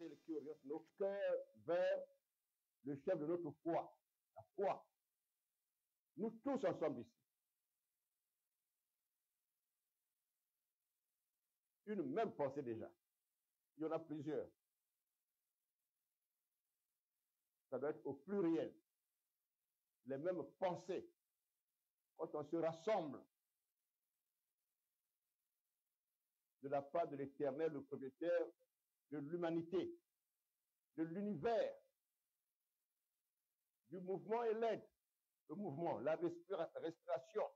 celle qui oriente nos cœurs vers le chef de notre foi, la foi. Nous tous ensemble ici. Une même pensée déjà. Il y en a plusieurs. Ça doit être au pluriel. Les mêmes pensées. Quand on se rassemble de la part de l'Éternel, le propriétaire de l'humanité, de l'univers, du mouvement et l'aide, le mouvement, la respiration,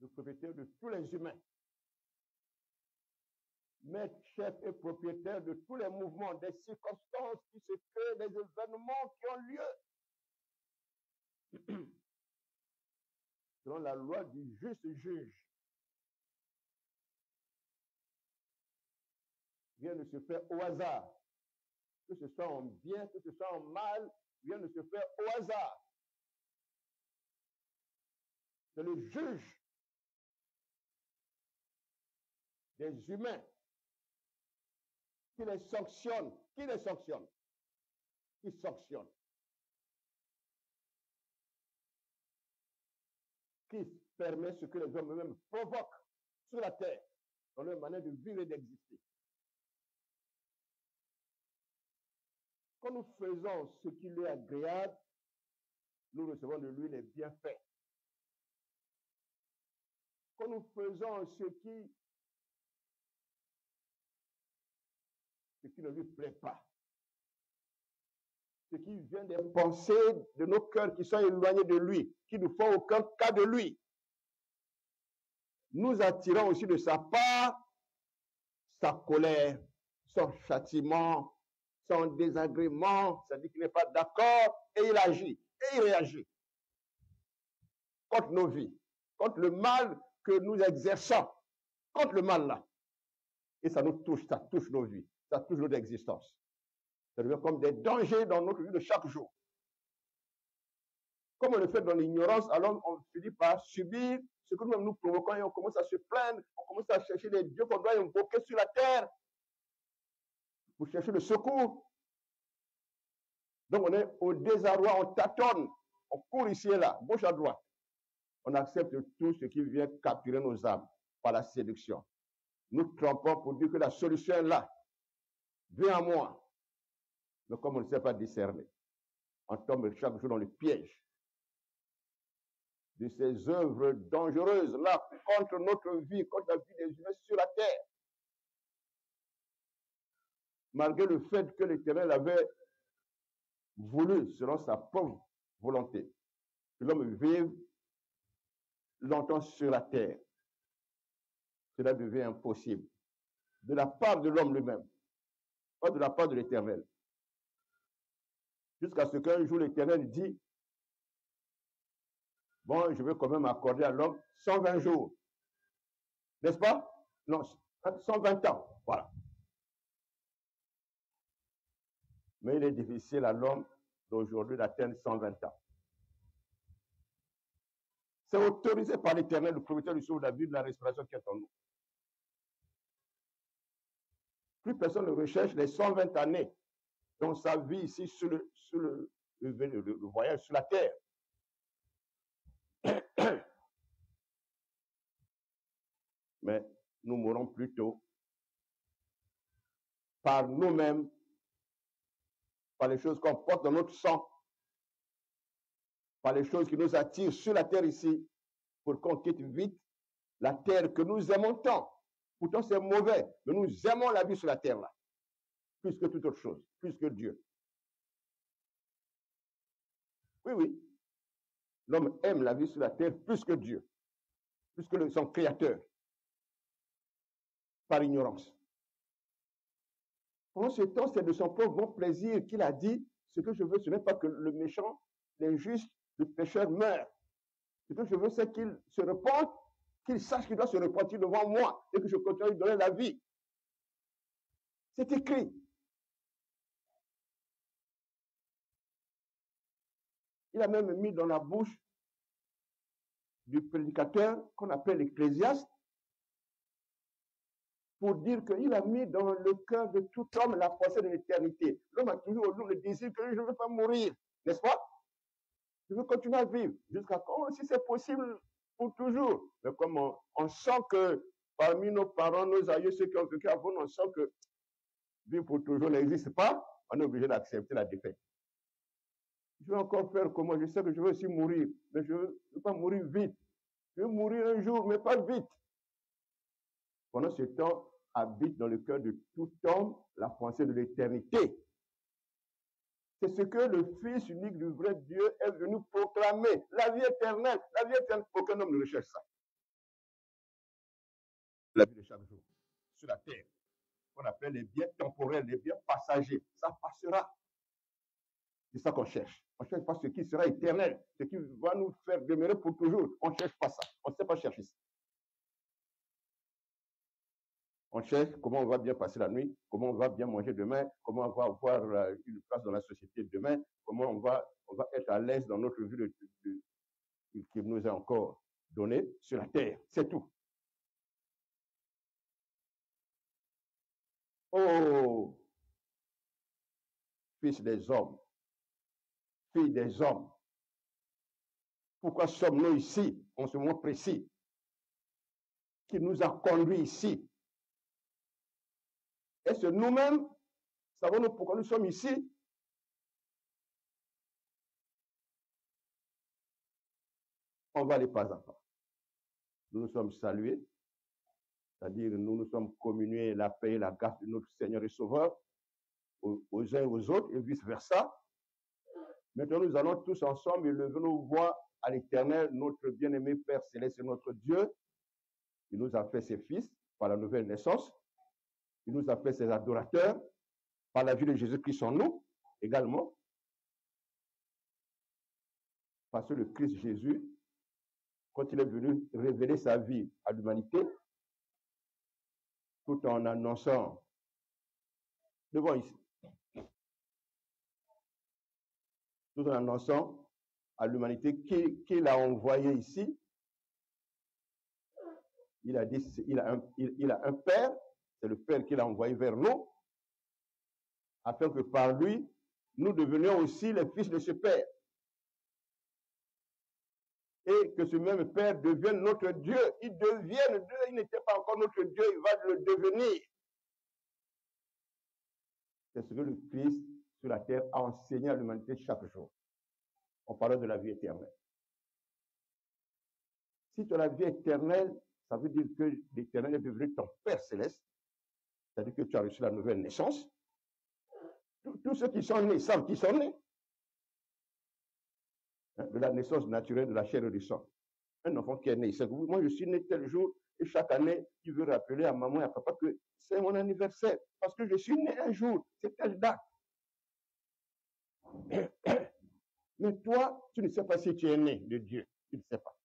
le propriétaire de tous les humains, maître, chef et propriétaire de tous les mouvements, des circonstances qui se créent, des événements qui ont lieu. Selon la loi du juste juge. Rien ne se fait au hasard. Que ce soit en bien, que ce soit en mal, rien ne se fait au hasard. C'est le juge des humains qui les sanctionne. Qui les sanctionne? Qui sanctionne? Qui permet ce que les hommes eux-mêmes provoquent sur la terre, dans leur manière de vivre et d'exister. Quand nous faisons ce qui lui est agréable, nous recevons de lui les bienfaits. Quand nous faisons ce qui ne lui plaît pas, ce qui vient des pensées de nos cœurs qui sont éloignés de lui, qui ne font aucun cas de lui, nous attirons aussi de sa part sa colère, son châtiment, son désagrément, c'est-à-dire qu'il n'est pas d'accord, et il agit, et il réagit contre nos vies, contre le mal que nous exerçons, contre le mal là. Et ça nous touche, ça touche nos vies, ça touche notre existence. Ça devient comme des dangers dans notre vie de chaque jour. Comme on le fait dans l'ignorance, alors on finit par subir ce que nous-mêmes nous provoquons et on commence à se plaindre, on commence à chercher des dieux qu'on doit invoquer sur la terre pour chercher le secours. Donc on est au désarroi, on tâtonne, on court ici et là, gauche à droite. On accepte tout ce qui vient capturer nos âmes par la séduction. Nous trompons pour dire que la solution est là. Viens à moi. Mais comme on ne sait pas discerner, on tombe chaque jour dans le piège de ces œuvres dangereuses là contre notre vie, contre la vie des humains sur la terre. Malgré le fait que l'Éternel avait voulu, selon sa propre volonté, que l'homme vive longtemps sur la terre, cela devient impossible. De la part de l'homme lui-même, pas de la part de l'Éternel. Jusqu'à ce qu'un jour l'Éternel dit, bon, je vais quand même accorder à l'homme 120 jours. N'est-ce pas? Non, 120 ans. Voilà. Mais il est difficile à l'homme d'aujourd'hui d'atteindre 120 ans. C'est autorisé par l'Éternel, le propriétaire du souffle de la vie, de la respiration qui est en nous. Plus personne ne recherche les 120 années dans sa vie ici sur le voyage sur la terre. Mais nous mourrons plutôt par nous-mêmes, par les choses qu'on porte dans notre sang, par les choses qui nous attirent sur la terre ici, pour qu'on quitte vite la terre que nous aimons tant. Pourtant, c'est mauvais, mais nous aimons la vie sur la terre là, plus que toute autre chose, plus que Dieu. Oui, oui. L'homme aime la vie sur la terre plus que Dieu, plus que son créateur, par ignorance. Pendant ce temps, c'est de son propre bon plaisir qu'il a dit, ce que je veux, ce n'est pas que le méchant, l'injuste, le pécheur meure. Ce que je veux, c'est qu'il se repente, qu'il sache qu'il doit se repentir devant moi et que je continue de lui donner la vie. C'est écrit. Il a même mis dans la bouche du prédicateur qu'on appelle l'Ecclésiaste pour dire qu'il a mis dans le cœur de tout homme la pensée de l'éternité. L'homme a toujours le désir que je ne veux pas mourir, n'est-ce pas? Je veux continuer à vivre. Jusqu'à quand? Si c'est possible, pour toujours. Mais comme on sent que parmi nos parents, nos aïeux, ceux qui ont vécu avant, on sent que vivre pour toujours n'existe pas, on est obligé d'accepter la défaite. Je vais encore faire comment? Je sais que je veux aussi mourir, mais je ne veux pas mourir vite. Je veux mourir un jour, mais pas vite. Pendant ce temps, habite dans le cœur de tout homme la pensée de l'éternité. C'est ce que le Fils unique du vrai Dieu est venu proclamer. La vie éternelle. La vie éternelle, aucun homme ne recherche ça. La vie de chaque jour, sur la terre, qu'on appelle les biens temporels, les biens passagers, ça passera. C'est ça qu'on cherche. On ne cherche pas ce qui sera éternel, ce qui va nous faire demeurer pour toujours. On ne cherche pas ça. On ne sait pas chercher ça. On cherche comment on va bien passer la nuit, comment on va bien manger demain, comment on va avoir une place dans la société demain, comment on va être à l'aise dans notre vie qui nous est encore donnée sur la terre. C'est tout. Oh, fils des hommes, fille des hommes, pourquoi sommes-nous ici en ce moment précis? Qui nous a conduits ici? Est-ce nous-mêmes savons-nous pourquoi nous sommes ici? On va aller pas à pas. Nous nous sommes salués, c'est-à-dire nous nous sommes communiés la paix et la grâce de notre Seigneur et Sauveur aux uns et aux autres et vice-versa. Maintenant, nous allons tous ensemble élever nos voix à l'Éternel, notre bien-aimé Père Céleste et notre Dieu. Il nous a fait ses fils par la nouvelle naissance. Il nous a fait ses adorateurs par la vie de Jésus-Christ en nous également. Parce que le Christ Jésus, quand il est venu révéler sa vie à l'humanité, tout en annonçant, devant ici, tout en annonçant à l'humanité qu'il a envoyé ici, il a dit, il a un Père, c'est le Père qu'il a envoyé vers nous, afin que par lui, nous devenions aussi les fils de ce Père. Et que ce même Père devienne notre Dieu. Il devienne Dieu, il n'était pas encore notre Dieu, il va le devenir. C'est ce que le Christ sur la terre a enseigné à l'humanité chaque jour. On parlait de la vie éternelle. Si tu as la vie éternelle, ça veut dire que l'Éternel est devenu ton Père céleste, c'est-à-dire que tu as reçu la nouvelle naissance. Tous ceux qui sont nés savent qui sont nés. De la naissance naturelle de la chair et du sang. Un enfant qui est né, c'est que moi je suis né tel jour et chaque année, il veut rappeler à maman et à papa que c'est mon anniversaire parce que je suis né un jour, c'est telle date. Mais toi, tu ne sais pas si tu es né de Dieu, tu ne sais pas.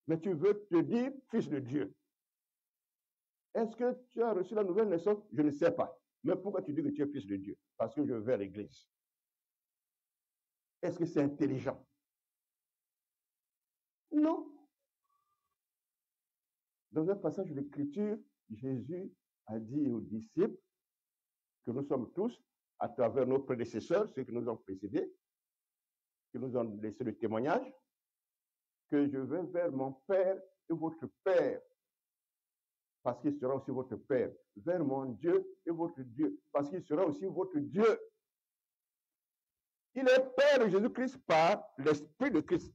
Mais tu veux te dire fils de Dieu. Est-ce que tu as reçu la nouvelle naissance? Je ne sais pas. Mais pourquoi tu dis que tu es fils de Dieu? Parce que je vais à l'église. Est-ce que c'est intelligent? Non. Dans un passage de l'Écriture, Jésus a dit aux disciples que nous sommes tous, à travers nos prédécesseurs, ceux qui nous ont précédés, qui nous ont laissé le témoignage, que je vais vers mon Père et votre Père, parce qu'il sera aussi votre Père, vers mon Dieu et votre Dieu, parce qu'il sera aussi votre Dieu. Il est Père de Jésus-Christ par l'Esprit de Christ,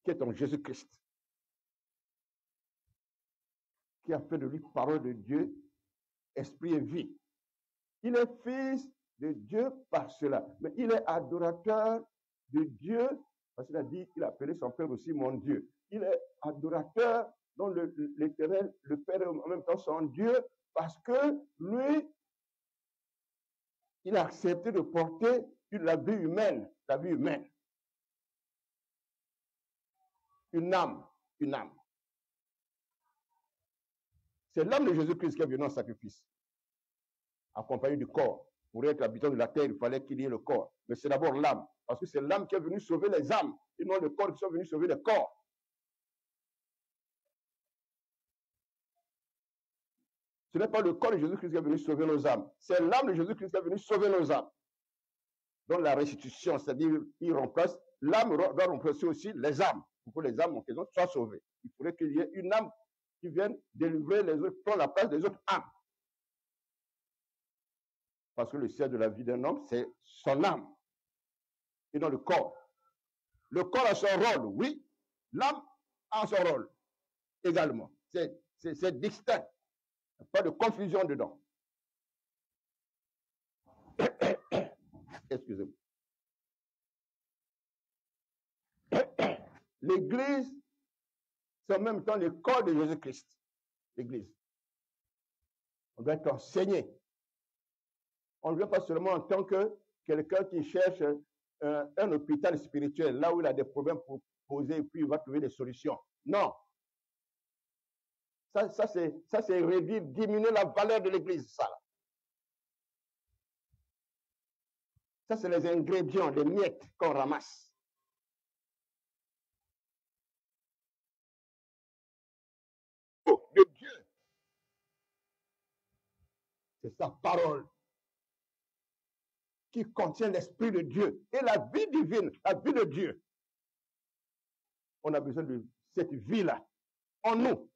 qui est en Jésus-Christ, qui a fait de lui parole de Dieu, esprit et vie. Il est fils de Dieu par cela, mais il est adorateur de Dieu, parce qu'il a dit qu'il a appelé son Père aussi mon Dieu. Il est adorateur dont l'Éternel, le Père est en même temps son Dieu, parce que lui, il a accepté de porter la vie humaine, une âme. C'est l'âme de Jésus-Christ qui est venu en sacrifice, accompagné du corps. Pour être habitant de la terre, il fallait qu'il y ait le corps. Mais c'est d'abord l'âme. Parce que c'est l'âme qui est venue sauver les âmes, et non le corps qui sont venus sauver les corps. Ce n'est pas le corps de Jésus-Christ qui est venu sauver nos âmes, c'est l'âme de Jésus-Christ qui est venu sauver nos âmes. Donc la restitution, c'est-à-dire il remplace, l'âme doit remplacer aussi les âmes, pour que les âmes en question soient sauvées. Il faudrait qu'il y ait une âme qui vienne délivrer les autres, prendre la place des autres âmes. Parce que le siège de la vie d'un homme, c'est son âme, et non le corps. Le corps a son rôle, oui, l'âme a son rôle également. C'est distinct. Il n'y a pas de confusion dedans. Excusez-moi. L'Église, c'est en même temps le corps de Jésus-Christ. L'Église. On doit être enseigné. On ne vient pas seulement en tant que quelqu'un qui cherche un hôpital spirituel, là où il a des problèmes pour poser, et puis il va trouver des solutions. Non. Ça c'est réduire, diminuer la valeur de l'Église, ça. Ça, c'est les ingrédients, les miettes qu'on ramasse. De Dieu. C'est sa parole qui contient l'Esprit de Dieu et la vie divine, la vie de Dieu. On a besoin de cette vie-là en nous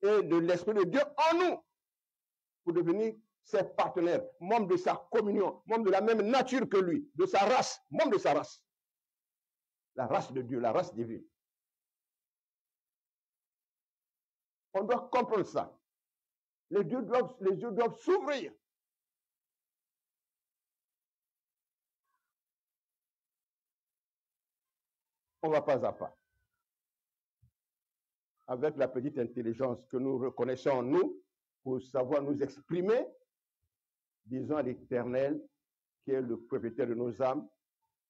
et de l'Esprit de Dieu en nous pour devenir ses partenaires, membres de sa communion, membres de la même nature que lui, de sa race, membres de sa race. La race de Dieu, la race divine. On doit comprendre ça. Les yeux doivent s'ouvrir. On va pas à pas. Avec la petite intelligence que nous reconnaissons en nous, pour savoir nous exprimer, disons à l'Éternel, qui est le propriétaire de nos âmes,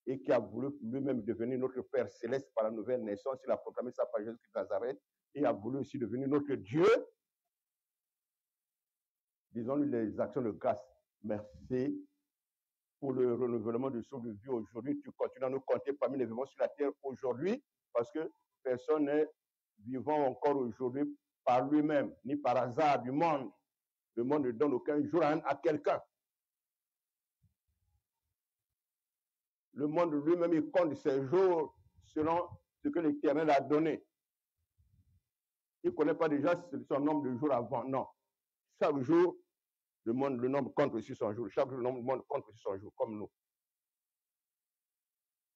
et qui a voulu lui-même devenir notre Père céleste par la nouvelle naissance. Il a proclamé ça par Jésus-Christ de Nazareth, et a voulu aussi devenir notre Dieu. Disons-lui les actions de grâce. Merci pour le renouvellement du souffle de vie aujourd'hui. Tu continues à nous compter parmi les vivants sur la terre aujourd'hui, parce que personne n'est vivant encore aujourd'hui par lui-même, ni par hasard du monde. Le monde ne donne aucun jour à quelqu'un. Le monde lui-même, il compte ses jours selon ce que l'Éternel a donné. Il ne connaît pas déjà son nombre de jours avant. Non. Chaque jour, le nombre compte aussi son jour. Chaque jour, le monde compte aussi son jour, comme nous.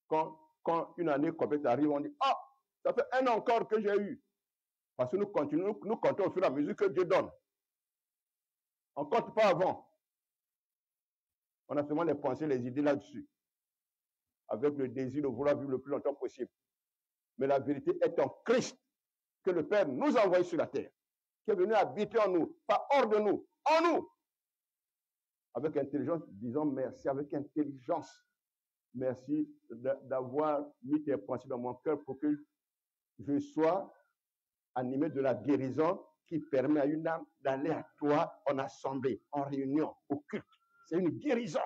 Quand une année complète arrive, on dit, ah, ça fait un an encore que j'ai eu. Parce que nous continuons, nous comptons au fur et à mesure que Dieu donne. On ne compte pas avant. On a seulement les pensées, les idées là-dessus. Avec le désir de vouloir vivre le plus longtemps possible. Mais la vérité est en Christ, que le Père nous a envoyé sur la terre, qui est venu habiter en nous, pas hors de nous, en nous. Avec intelligence, disons merci, avec intelligence. Merci d'avoir mis tes pensées dans mon cœur pour que je sois animé de la guérison qui permet à une âme d'aller à toi en assemblée, en réunion, au culte. C'est une guérison.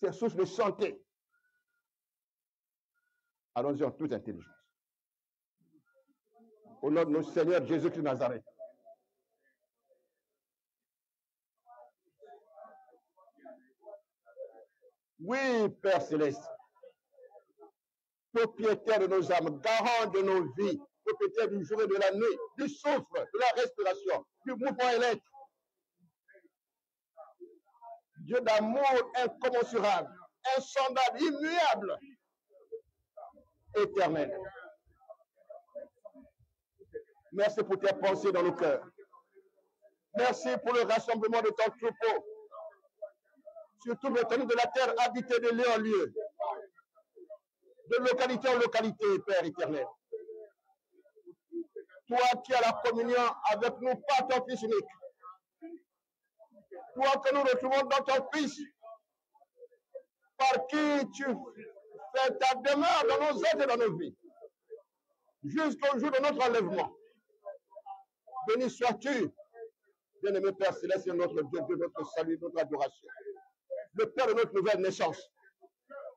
C'est source de santé. Allons-y en toute intelligence. Au nom de notre Seigneur Jésus-Christ de Nazareth. Oui, Père Céleste, propriétaire de nos âmes, garant de nos vies, propriétaire du jour et de la nuit, du souffle, de la respiration, du mouvement électrique. Dieu d'amour incommensurable, insondable, immuable, éternel. Merci pour tes pensées dans nos cœurs. Merci pour le rassemblement de ton troupeau. Sur toute l'étendue de la terre, habité de lieu en lieu. De localité en localité, Père éternel. Toi qui as la communion avec nous par ton Fils unique. Toi que nous retrouvons dans ton Fils, par qui tu fais ta demeure dans nos êtres et dans nos vies, jusqu'au jour de notre enlèvement. Béni sois-tu, bien-aimé Père Céleste, notre Dieu, de notre salut, notre adoration. le Père de notre nouvelle naissance,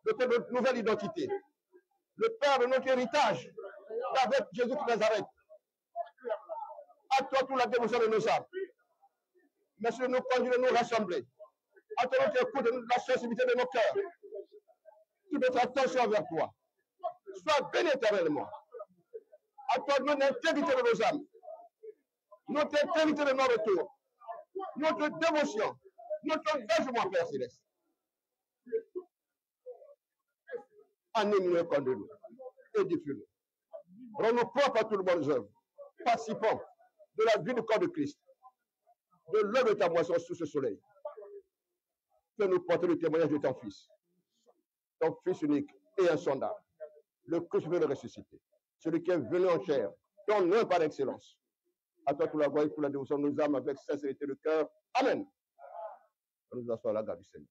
le Père de notre nouvelle identité, le Père de notre héritage, avec Jésus de Nazareth. À toi toute la dévotion de nos âmes. Merci de nous conduire et nous rassembler. À toi notre écoute et la sensibilité de nos cœurs. Toute notre attention vers toi. Sois béni éternellement. À toi notre intégrité de nos âmes. Notre intégrité de nos retours. Notre dévotion. Notre engagement, Père Céleste. Anime-nous et conduis-nous. Édifie-nous. Rends-nous propres à toutes les bonnes œuvres. Participons de la vie du corps de Christ. De l'œuvre de ta moisson sous ce soleil. Fais-nous porter le témoignage de ton Fils. Ton Fils unique et insondable. Le crucifié le ressuscité. Celui qui est venu en chair. Ton nom par excellence. À toi, pour la gloire et pour la dévotion de nos âmes avec sincérité de cœur. Amen. Nous assoyons à la garde du Seigneur.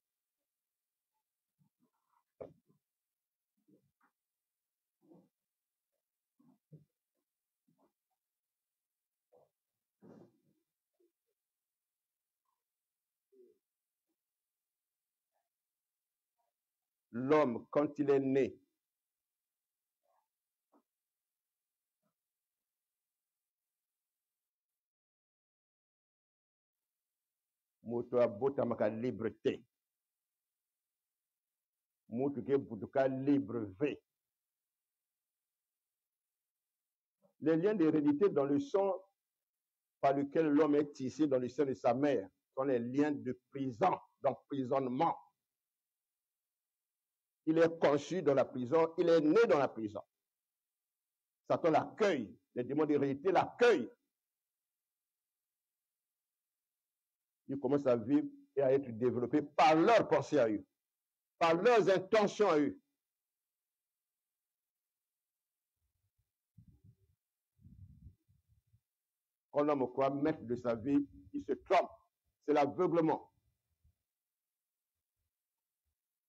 L'homme, quand il est né, moto abota maka liberté. Moto ke butuka libre V. Les liens d'hérédité dans le sang par lequel l'homme est tissé dans le sein de sa mère sont les liens de prison, d'emprisonnement. Il est conçu dans la prison, il est né dans la prison. Satan l'accueille, les démons d'hérédité l'accueillent. Ils commencent à vivre et à être développés par leurs pensées à eux, par leurs intentions à eux. Quand l'homme croit maître de sa vie, il se trompe. C'est l'aveuglement.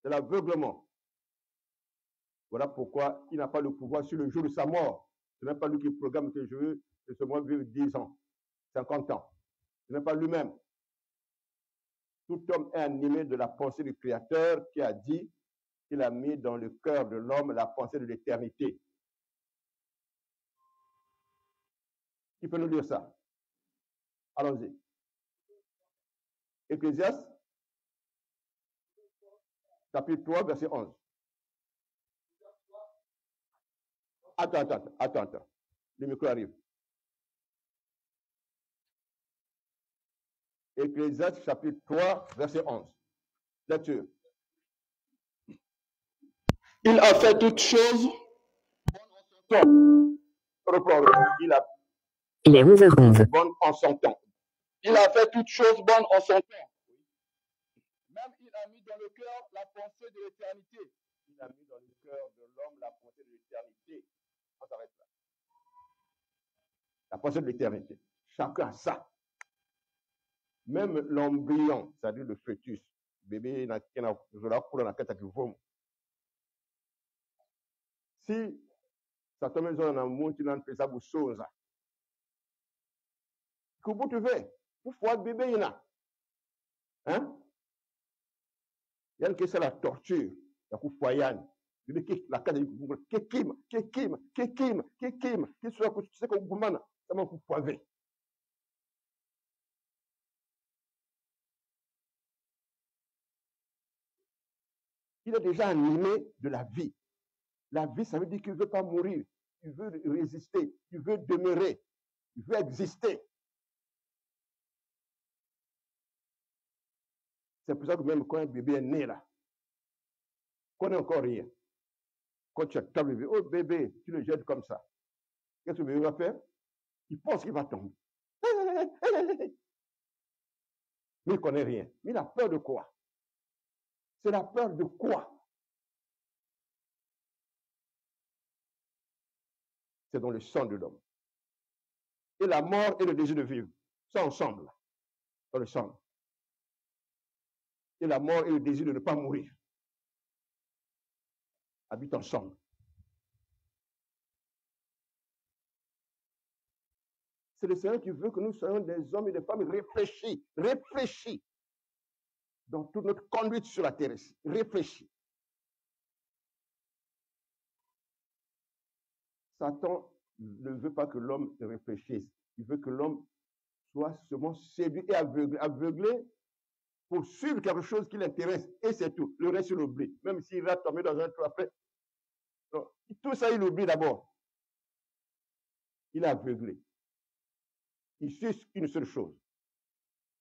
C'est l'aveuglement. Voilà pourquoi il n'a pas le pouvoir sur le jour de sa mort. Ce n'est pas lui qui programme que je veux que ce mois vive 10 ans, 50 ans. Ce n'est pas lui-même. Tout homme est animé de la pensée du Créateur qui a dit qu'il a mis dans le cœur de l'homme la pensée de l'éternité. Qui peut nous dire ça? Allons-y. Ecclésiaste, chapitre 3, verset 11. Attends. Le micro arrive. Ecclésiaste, chapitre 3, verset 11. Lecture. Il a fait toutes choses Il est 11h11. Bonne en son temps. Il a fait toutes choses bonnes en son temps. Même il a mis dans le cœur la pensée de l'éternité. Il a mis dans le cœur de l'homme la pensée de l'éternité. On s'arrête là. La pensée de l'éternité. Chacun a ça. Même l'embryon, c'est-à-dire le fœtus, bébé, si ça tombe dans un monde qui n'a pas ça pour chose, que vous devez, pour voir bébé, il y a. Hein? Il y a c'est la torture, la coup foyane. La case qui soit c'est comme vous m'en ça m'a coup poivé. Il est déjà animé de la vie. La vie, ça veut dire qu'il ne veut pas mourir. Il veut résister. Il veut demeurer. Il veut exister. C'est pour ça que même quand un bébé est né là, qu'on n'a encore rien. Quand tu as ton bébé, oh bébé, tu le jettes comme ça. Qu'est-ce que le bébé va faire? Il pense qu'il va tomber. Mais il ne connaît rien. Mais il a peur de quoi? C'est la peur de quoi? C'est dans le sang de l'homme. Et la mort et le désir de vivre sont ensemble, dans le sang. Et la mort et le désir de ne pas mourir habitent ensemble. C'est le Seigneur qui veut que nous soyons des hommes et des femmes réfléchis, dans toute notre conduite sur la terre ici. Réfléchis. Satan ne veut pas que l'homme réfléchisse. Il veut que l'homme soit seulement séduit et aveuglé. Aveuglé pour suivre quelque chose qui l'intéresse. Et c'est tout. Le reste, il oublie. Même s'il va tomber dans un trou après. Donc, tout ça, il oublie d'abord. Il est aveuglé. Il suit une seule chose.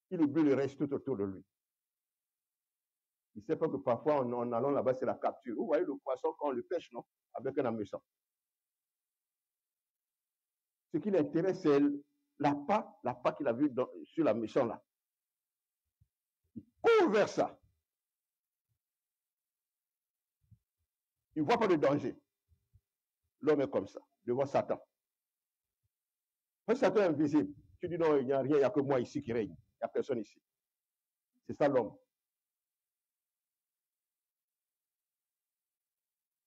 Il oublie le reste tout autour de lui. Il ne sait pas que parfois, en allant là-bas, c'est la capture. Vous voyez le poisson quand on le pêche, non? Avec un hameçon. Ce qui l'intéresse, c'est l'appât qu'il a vu sur la maison là. Il court vers ça. Il ne voit pas de danger. L'homme est comme ça, devant Satan. Un Satan invisible. Tu dis non, il n'y a rien, il n'y a que moi ici qui règne. Il n'y a personne ici. C'est ça l'homme.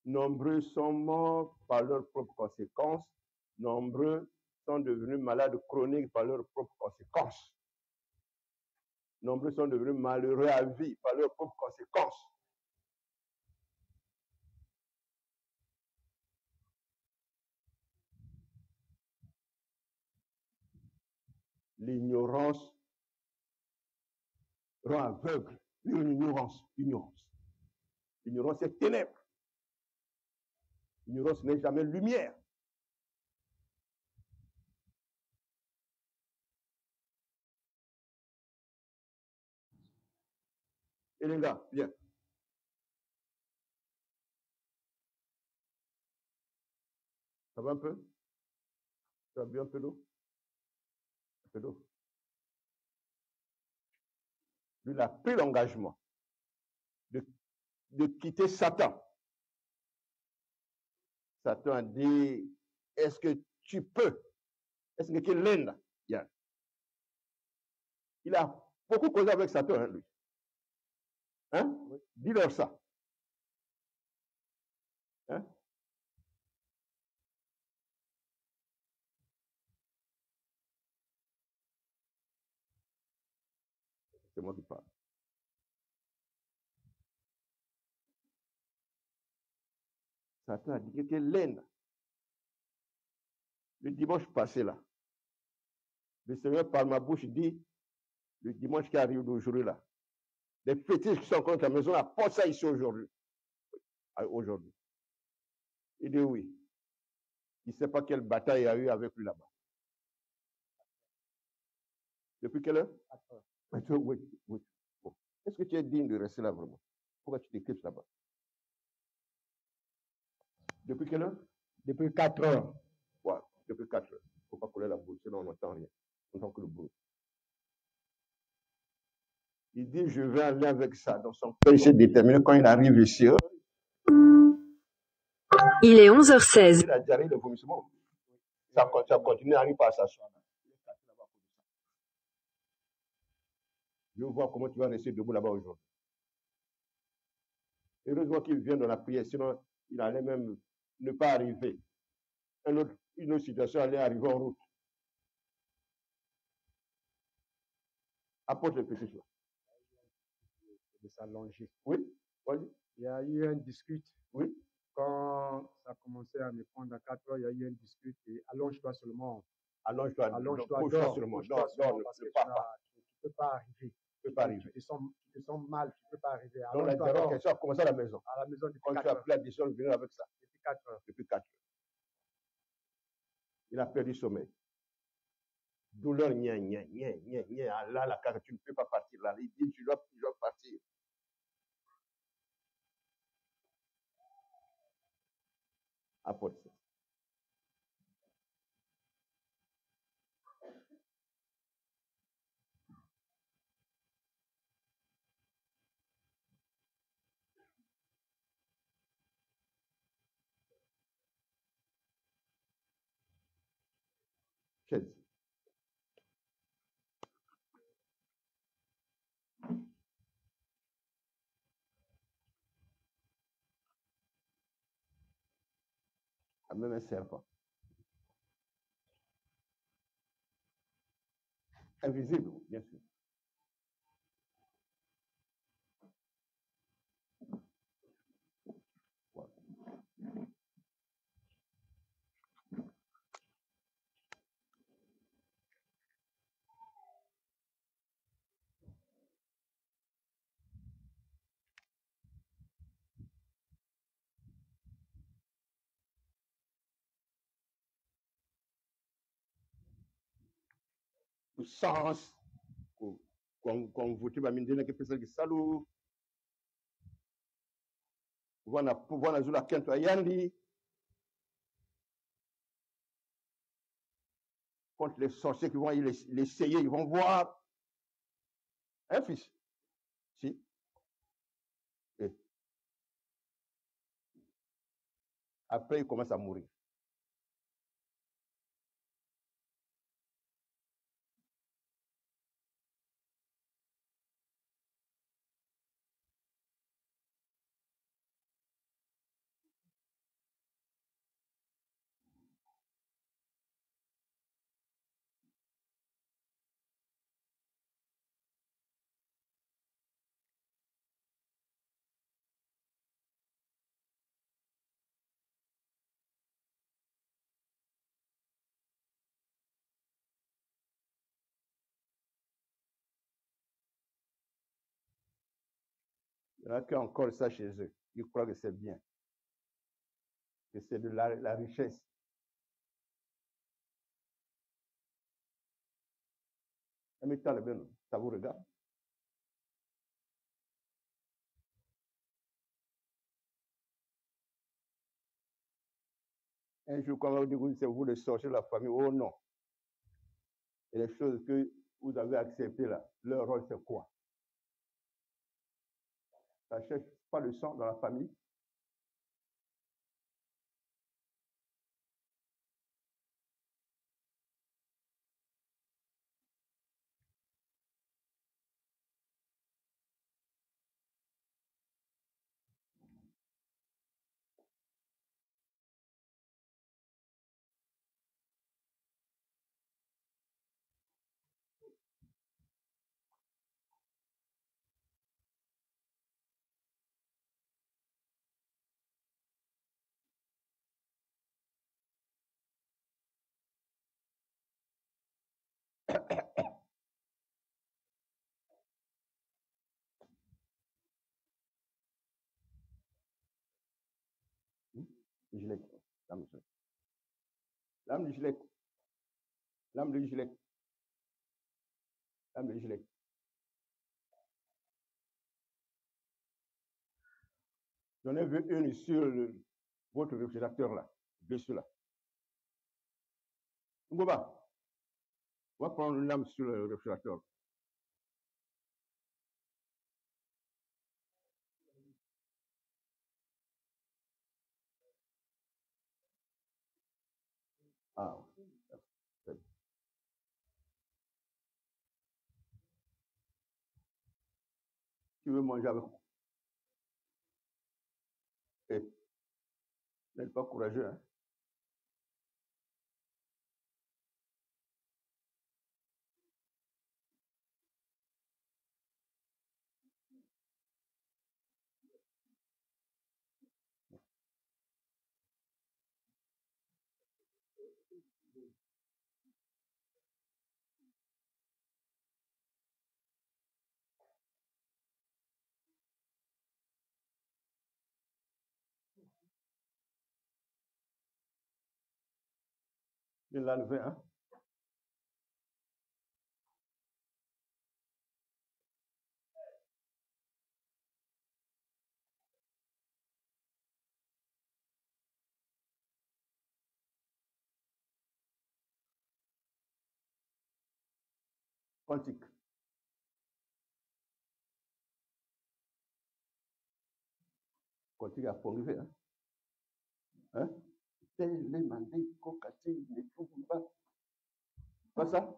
Nombreux sont morts par leurs propres conséquences. Nombreux sont devenus malades chroniques par leurs propres conséquences. Nombreux sont devenus malheureux à vie par leurs propres conséquences. L'ignorance rend aveugle. L'ignorance. L'ignorance est ténèbres. L'ignorance n'est jamais lumière. Et les gars, viens. Ça va un peu? Tu as bu un peu d'eau? Un peu d'eau. Lui, il a pris l'engagement de quitter Satan. Satan a dit, est-ce que tu peux? Est-ce que tu es là? Yeah. Il a beaucoup causé avec Satan, hein, lui. Hein? Oui. Dis-leur ça. Hein? C'est moi qui parle. Satan a dit que tu es laine. Le dimanche passé, là, le Seigneur, par ma bouche, dit, le dimanche qui arrive d'aujourd'hui, là, les fétiches qui sont contre la maison, apporte ça ici aujourd'hui. Aujourd'hui. Il dit oui. Il ne sait pas quelle bataille il y a eu avec lui là-bas. Depuis quelle heure? 4 heures. Oui. Bon. Est-ce que tu es digne de rester là vraiment? Pourquoi tu t'éclipses là-bas? Depuis quelle heure? Depuis 4 heures. Ouais, depuis 4 heures. Il ne faut pas coller la boule, sinon on n'entend rien. On entend que le bruit. Il dit, je vais aller avec ça. Dans son cœur, il s'est déterminé quand il arrive ici. Il est 11h16. Il a diarrhée, le vomissement. Ça continue à arriver par s'asseoir. Je veux voir comment tu vas rester debout là-bas aujourd'hui. Heureusement qu'il vient dans la prière, sinon il allait même ne pas arriver. Une autre situation allait arriver en route. Apporte le petit choix. De s'allonger. Oui, oui. Il y a eu un discute. Oui. Quand ça a commencé à me prendre à 4 heures, il y a eu un discute et allonge-toi seulement. Allonge-toi dors seulement. Dors, parce que tu ne peux pas arriver. Tu te sens mal, tu ne peux pas arriver. Donc la dernière question a commencé à la maison. À la maison depuis quand 4 tu as pris la décision de venir avec ça. Depuis 4 heures. Depuis 4 heures. Il a perdu sommeil. Douleur, là, la carte, tu ne peux pas partir là. Il dit, tu dois partir. Apporte ça. Chaise. Même un serpent. Invisible, bien sûr. puissance qu'on vote ba mindena ke pesa ki salu wana zula kento ayandi contre les sorciers qui vont l'essayer, ils vont voir un fils. Si. Et après, il commence à mourir. Il y en a qui ont encore ça chez eux. Ils croient que c'est bien, que c'est de la richesse. Ça vous regarde. Un jour, quand on dit que c'est vous le sorcier de la famille, oh non. Et les choses que vous avez acceptées là, leur rôle c'est quoi? Ça ne cherche pas le sang dans la famille. Gilet. Lame de gilet. Lame de gilet. Lame de gilet. J'en ai vu une sur votre réfrigérateur là, dessus là. Ngoba, on va prendre une lame sur le réfrigérateur. Ah, tu veux manger avec moi? Et n'êtes pas courageux, hein? Il l'a levé, hein? Quantique. Quantique a pondu, hein? Hein? Les mandés, cocaté, les trouve pas. Pas ça?